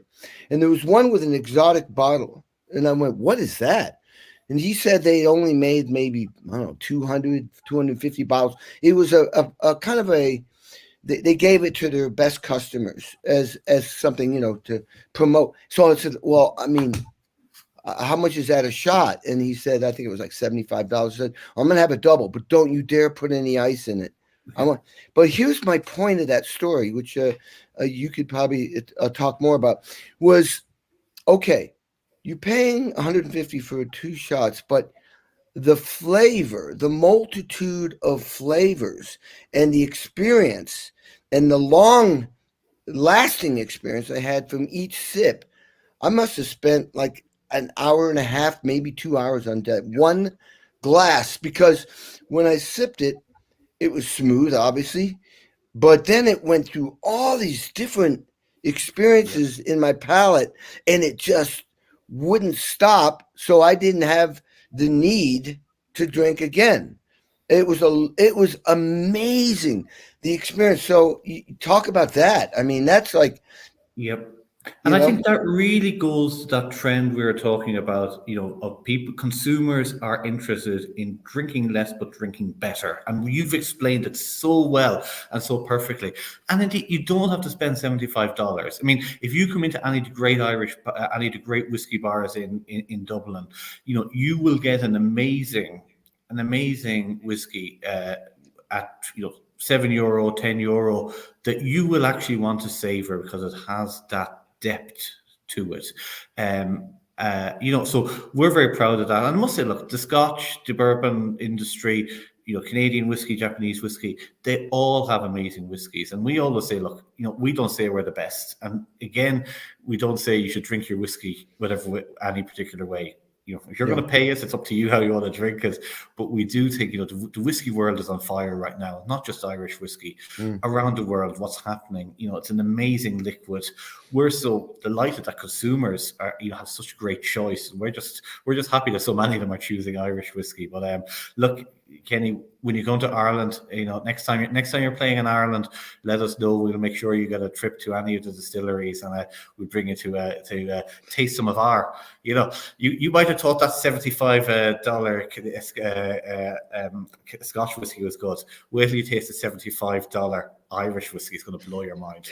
And there was one with an exotic bottle. And I went, what is that? And he said they only made maybe, I don't know, 200, 250 bottles. It was a kind of they gave it to their best customers as something, to promote. So I said, well, I mean, how much is that a shot? And he said, I think it was like $75. I said, I'm going to have a double, but don't you dare put any ice in it. But here's my point of that story, which you could probably talk more about, was, okay, you're paying $150 for 2 shots, but the flavor, the multitude of flavors and the experience and the long lasting experience I had from each sip, I must have spent like an hour and a half, maybe 2 hours on that one glass, because when I sipped it, it was smooth, obviously, but then it went through all these different experiences in my palate, and it just wouldn't stop. So I didn't have the need to drink again. It was amazing, the experience. So you talk about that. I mean, that's like, yep. And I think that really goes to that trend we were talking about, of people, consumers are interested in drinking less, but drinking better. And you've explained it so well and so perfectly. And indeed, you don't have to spend $75. I mean, if you come into any of the great whiskey bars in Dublin, you will get an amazing whiskey at, €7, €10 that you will actually want to savor because it has that depth to it. So we're very proud of that. And I must say, look, the Scotch, the bourbon industry, Canadian whiskey, Japanese whiskey, they all have amazing whiskies. And we always say, look, we don't say we're the best. And again, we don't say you should drink your whiskey any particular way. If you're going to pay us, it's up to you how you want to drink it. But we do think, the whiskey world is on fire right now, not just Irish whiskey. Around the world, what's happening? It's an amazing liquid. We're so delighted that consumers are, have such great choice. We're just happy that so many of them are choosing Irish whiskey. But look, Kenny, when you go to Ireland, next time you're playing in Ireland, let us know. We'll make sure you get a trip to any of the distilleries, and we'll bring you to taste some of our. You might have thought that $75 Scotch whiskey was good. Wait till you taste the $75 Irish whiskey; it's going to blow your mind.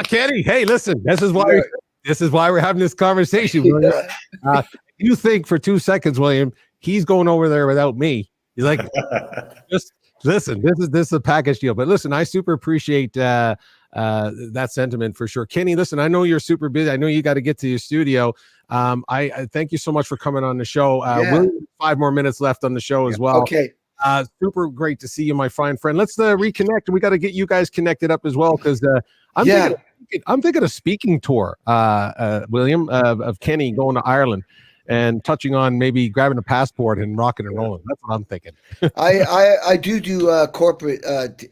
Kenny, hey, listen, this is why we're having this conversation, William. You think for 2 seconds, William, he's going over there without me. He's like, just listen, this is a package deal. But listen, I super appreciate that sentiment for sure. Kenny, listen, I know you're super busy. I know you got to get to your studio. I thank you so much for coming on the show. William, 5 more minutes left on the show as well. Okay. Super great to see you, my fine friend. Let's reconnect. We got to get you guys connected up as well, because I'm thinking a speaking tour, William, of Kenny going to Ireland and touching on maybe grabbing a passport and rocking and rolling. That's what I'm thinking. I do corporate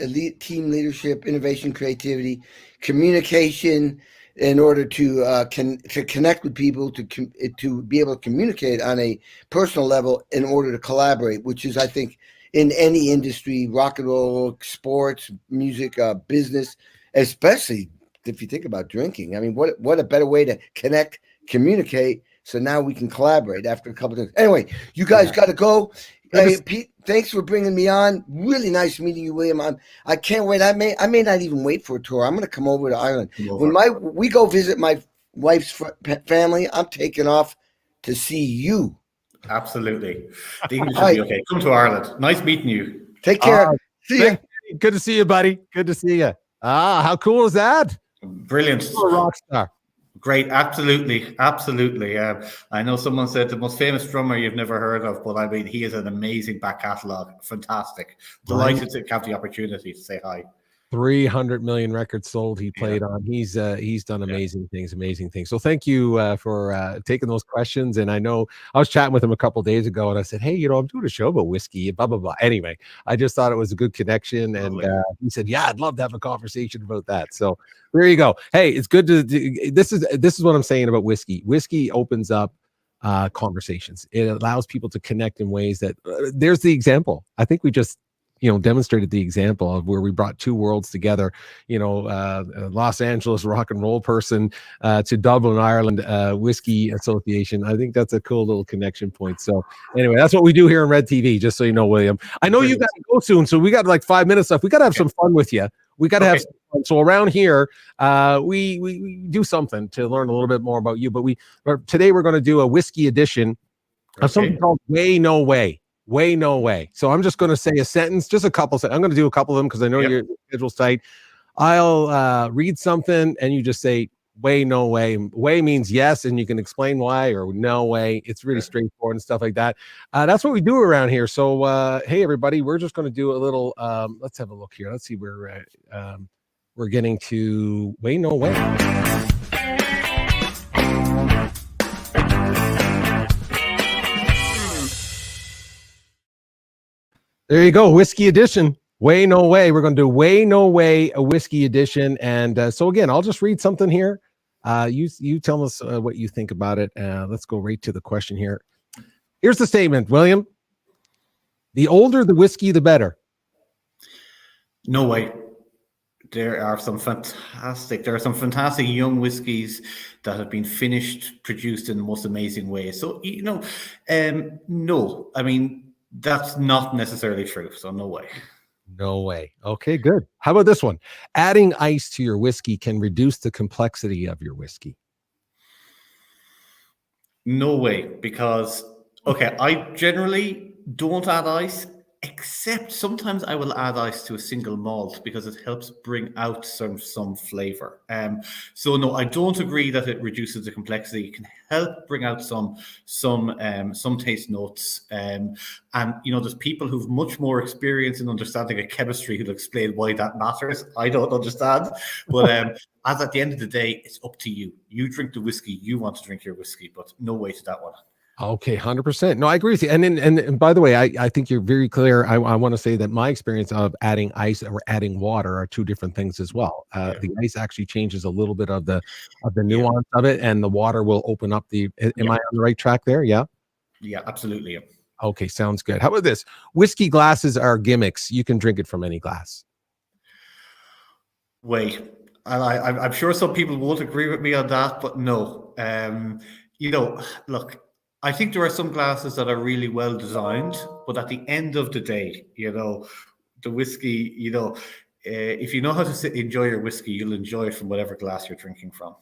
elite team leadership, innovation, creativity, communication, in order to connect with people, to be able to communicate on a personal level, in order to collaborate, which is, I think, in any industry, rock and roll, sports, music, business, especially if you think about drinking. I mean, what a better way to connect, communicate. So now we can collaborate after a couple of things. Anyway, you guys got to go. Hey, Pete, thanks for bringing me on. Really nice meeting you, William. I can't wait. I may not even wait for a tour. I'm going to come over to Ireland. When we go visit my wife's family, I'm taking off to see you. Absolutely. The English will be okay. Come to Ireland. Nice meeting you. Take care. See ya. Good to see you, buddy. Good to see you. How cool is that? Brilliant. You're a rock star. Great, absolutely. I know someone said the most famous drummer you've never heard of, but I mean, he has an amazing back catalogue. Fantastic. Delighted to have the opportunity to say hi. 300 million records sold he played on. He's done amazing things. So thank you for taking those questions. And I know I was chatting with him a couple days ago, and I said, hey, I'm doing a show about whiskey, blah blah blah. Anyway, I just thought it was a good connection, and he said, yeah, I'd love to have a conversation about that. So there you go. Hey, it's good to this is what I'm saying about whiskey. Whiskey opens up conversations. It allows people to connect in ways that there's the example. I think we just demonstrated the example of where we brought two worlds together, Los Angeles rock and roll person to Dublin, Ireland whiskey association. I think that's a cool little connection point. So anyway, that's what we do here on Red TV, just so you know, William. I know you got to go soon, so we got like 5 minutes left. We got to have some fun with you. We got to have some fun. So around here, we do something to learn a little bit more about you. But today we're going to do a whiskey edition of something called Way No Way. Way no way. So I'm just going to say a sentence, just a couple. I'm going to do a couple of them because I know your schedule's tight. I'll read something and you just say way no way. Way means yes, and you can explain why, or no way. It's really straightforward and stuff like that. That's what we do around here. So hey everybody, we're just going to do a little. Let's have a look here. Let's see where we're getting to. Way no way. There you go, whiskey edition. Way no way. We're going to do way no way, a whiskey edition. And so again, I'll just read something here. You tell us what you think about it. Let's go right to the question here. Here's the statement, William. The older the whiskey, the better. No way. There are some fantastic young whiskies that have been produced in the most amazing ways. So no, I mean, that's not necessarily true. So no way. No way. Okay, good. How about this one? Adding ice to your whiskey can reduce the complexity of your whiskey. No way, because I generally don't add ice, except sometimes I will add ice to a single malt because it helps bring out some flavor. So no, I don't agree that it reduces the complexity. It can help bring out some taste notes. And there's people who've much more experience in understanding a chemistry who'll explain why that matters. I don't understand, but as at the end of the day, it's up to you. You drink the whiskey you want to drink your whiskey, but no way to that one. Okay, 100%. No, I agree with you. And by the way, I think you're very clear. I want to say that my experience of adding ice or adding water are two different things as well. The ice actually changes a little bit of the nuance of it, and the water will open up the. Am I on the right track there? Yeah. Yeah, absolutely. Okay, sounds good. How about this? Whiskey glasses are gimmicks. You can drink it from any glass. Wait, I'm sure some people won't agree with me on that, but no. Look. I think there are some glasses that are really well designed, but at the end of the day, the whiskey, if you know how to enjoy your whiskey, you'll enjoy it from whatever glass you're drinking from.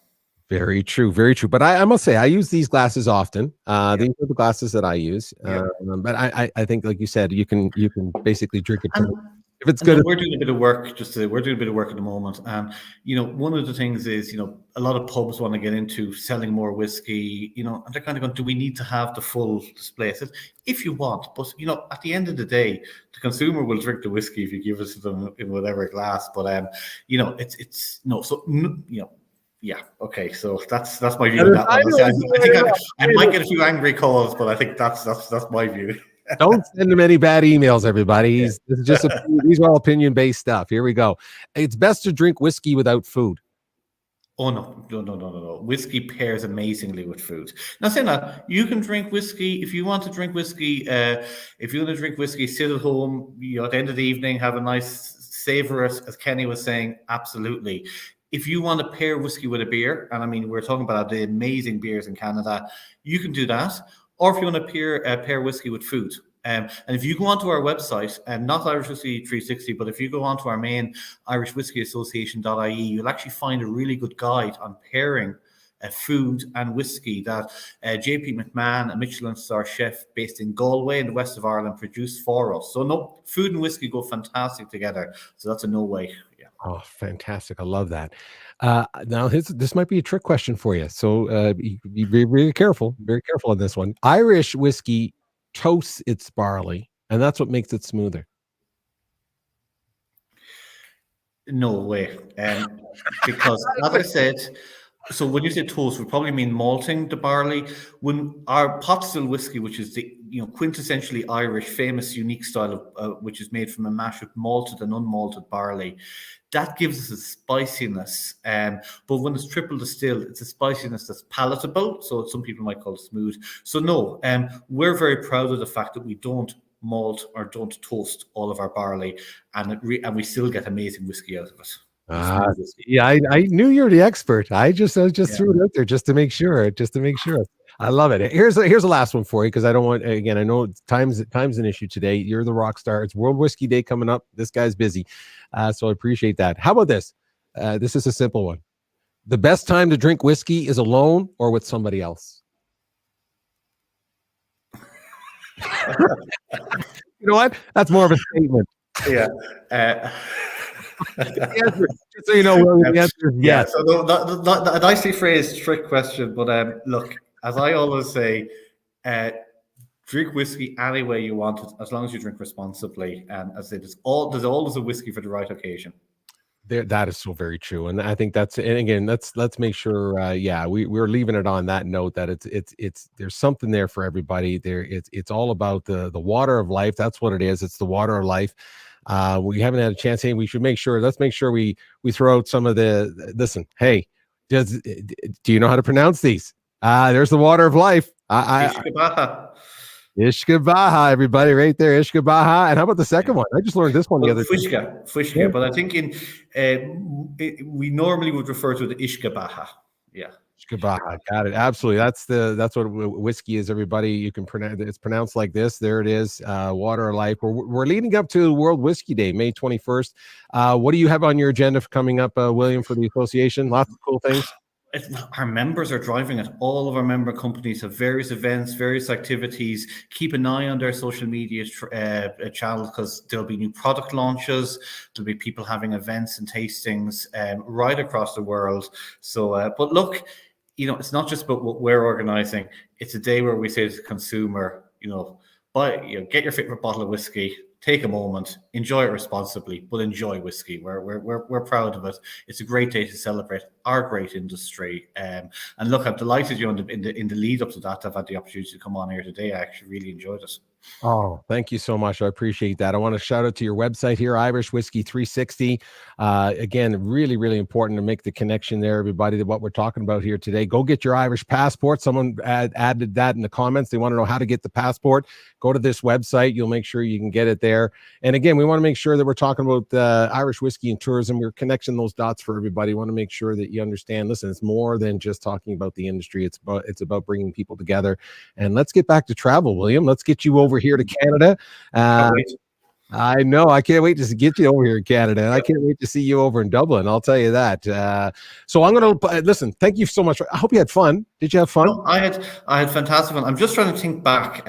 Very true, very true. But I must say, I use these glasses often. These are the glasses that I use. But I think, like you said, you can basically drink it if it's good. We're doing a bit of work. We're doing a bit of work at the moment, and one of the things is a lot of pubs want to get into selling more whiskey. And they're kind of going, do we need to have the full display? I said, if you want, but at the end of the day, the consumer will drink the whiskey if you give it to them in whatever glass. But it's no. So yeah. Okay. So that's my view on that one. I might get a few angry calls, but I think that's my view. Don't send him any bad emails, everybody. This is just these are all opinion-based stuff. Here we go. It's best to drink whiskey without food. Oh no. Whiskey pairs amazingly with food. Now saying that, you can drink whiskey if you want to drink whiskey. If you want to drink whiskey, sit at home. At the end of the evening, have a nice savor, as Kenny was saying. Absolutely. If you want to pair whiskey with a beer, and I mean we're talking about the amazing beers in Canada, you can do that. Or if you want to pair whiskey with food. And if you go onto our website, not Irish Whiskey 360, but if you go onto our main Irish Whiskey Association.ie, you'll actually find a really good guide on pairing food and whiskey that 𝘄𝗶𝘁𝗵, a Michelin-star chef based in Galway in the west of Ireland, produced for us. So no, food and whiskey go fantastic together. So that's a no way. Yeah. Oh, fantastic. I love that. Now, this might be a trick question for you. So be very careful on this one. Irish whiskey toasts its barley, and that's what makes it smoother. No way. Because as I said, so when you say toast, we probably mean malting the barley. When our pot still whiskey, which is the quintessentially Irish, famous, unique style of which is made from a mash of malted and unmalted barley, that gives us a spiciness. But when it's triple distilled, it's a spiciness that's palatable. So some people might call it smooth. So no, we're very proud of the fact that we don't malt or don't toast all of our barley, and we still get amazing whiskey out of it. Yeah, I knew you were the expert. I just threw it out there just to make sure. I love it. Here's a last one for you, because I don't want, again, I know time's an issue today. You're the rock star. It's World Whiskey Day coming up. This guy's busy, so I appreciate that. How about this? This is a simple one. The best time to drink whiskey is alone or with somebody else. You know what? That's more of a statement. Yeah. Just so you know, William, the answer is yes. So a nicely phrased trick question, but look, as I always say, drink whiskey any way you want it, as long as you drink responsibly. And as I say, there's always a whiskey for the right occasion. That is so very true, and I think that's, and again, let's make sure, we're leaving it on that note that it's there's something there for everybody. It's all about the water of life. That's what it is. It's the water of life. We haven't had a chance. Hey, let's make sure we throw out some of the. Listen, hey, do you know how to pronounce these? There's the water of life. 𝗟𝗶𝘃𝗲𝗿, everybody, right there. 𝗟𝗶𝘃𝗲. And how about the second one? I just learned this one the other day. 𝗟𝗶𝘃𝗃, but I think we normally would refer to the 𝗟𝗶𝘃𝗃. Yeah. 𝗟𝗶𝘃𝗃. Got it. Absolutely. That's what whiskey is, everybody. You can pronounce it's pronounced like this. There it is. Water of life. We're leading up to World Whiskey Day, May 21st. What do you have on your agenda coming up, William, for the association? Lots of cool things. Our members are driving it. All of our member companies have various events, various activities. Keep an eye on their social media channel, because there'll be new product launches. There'll be people having events and tastings right across the world. So, but look, it's not just about what we're organizing. It's a day where we say to the consumer, get your favorite bottle of whiskey. Take a moment, enjoy it responsibly, but enjoy whiskey. We're proud of it. It's a great day to celebrate our great industry. And look, I'm delighted in the lead up to that. I've had the opportunity to come on here today. I actually really enjoyed it. Oh, thank you so much. I appreciate that. I want to shout out to your website here, Irish Whiskey 360. Again, really, really important to make the connection there, everybody, to what we're talking about here today. Go get your Irish passport. Someone added that in the comments. They want to know how to get the passport. Go to this website. You'll make sure you can get it there. And again, we want to make sure that we're talking about Irish whiskey and tourism. We're connecting those dots for everybody. We want to make sure that you understand, listen, it's more than just talking about the industry. It's about bringing people together. And let's get back to travel, William. Let's get you over here to Canada. I know. I can't wait to get you over here in Canada. And I can't wait to see you over in Dublin. I'll tell you that. So I'm going to listen. Thank you so much. I hope you had fun. Did you have fun? No, I had fantastic fun. I'm just trying to think back.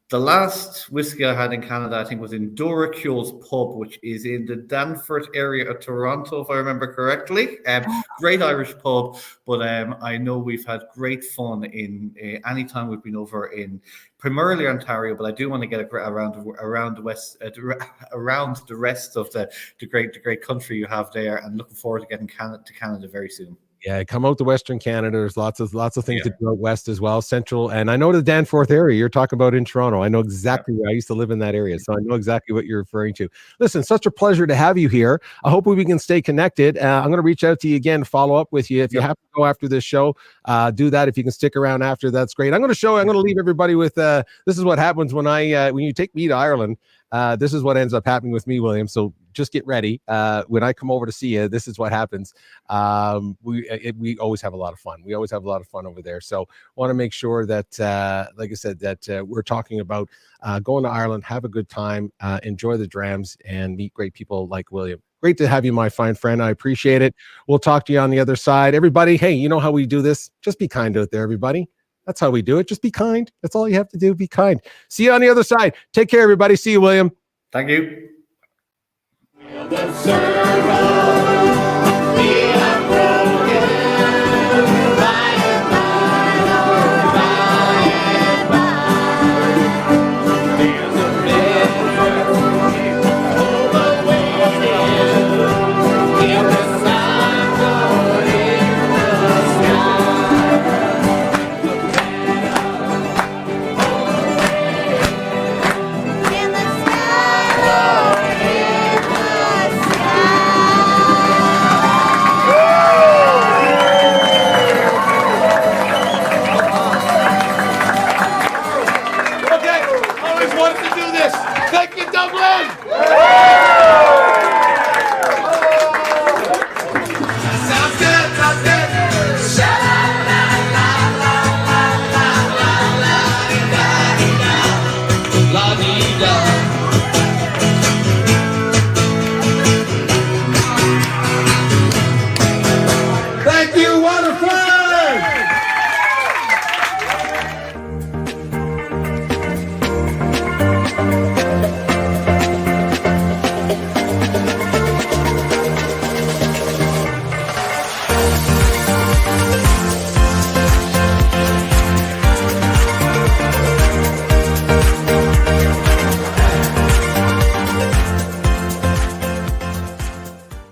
The last whiskey I had in Canada, I think, was in 𝘂𝗶𝘁𝗵 which is in the Danforth area of Toronto, if I remember correctly. Great Irish pub, but I know we've had great fun in any time we've been over in primarily Ontario, but I do want to get around the west, around the rest of the great country you have there, and looking forward to getting to Canada very soon. Yeah, come out to Western Canada. There's lots of things to do out west as well, central. And I know the Danforth area you're talking about in Toronto. I know exactly where I used to live in that area, so I know exactly what you're referring to. Listen, such a pleasure to have you here. I hope we can stay connected. I'm going to reach out to you again, follow up with you. If you have to go after this show, do that. If you can stick around after, that's great. I'm going to leave everybody with this is what happens when you take me to Ireland. This is what ends up happening with me, William. So just get ready. When I come over to see you, this is what happens. We always have a lot of fun. We always have a lot of fun over there. So want to make sure that, like I said, that we're talking about going to Ireland, have a good time, enjoy the drams, and meet great people like William. Great to have you, my fine friend. I appreciate it. We'll talk to you on the other side. Everybody, hey, you know how we do this? Just be kind out there, everybody. That's how we do it. Just be kind. That's all you have to do. Be kind. See you on the other side. Take care, everybody. See you, William. Thank you.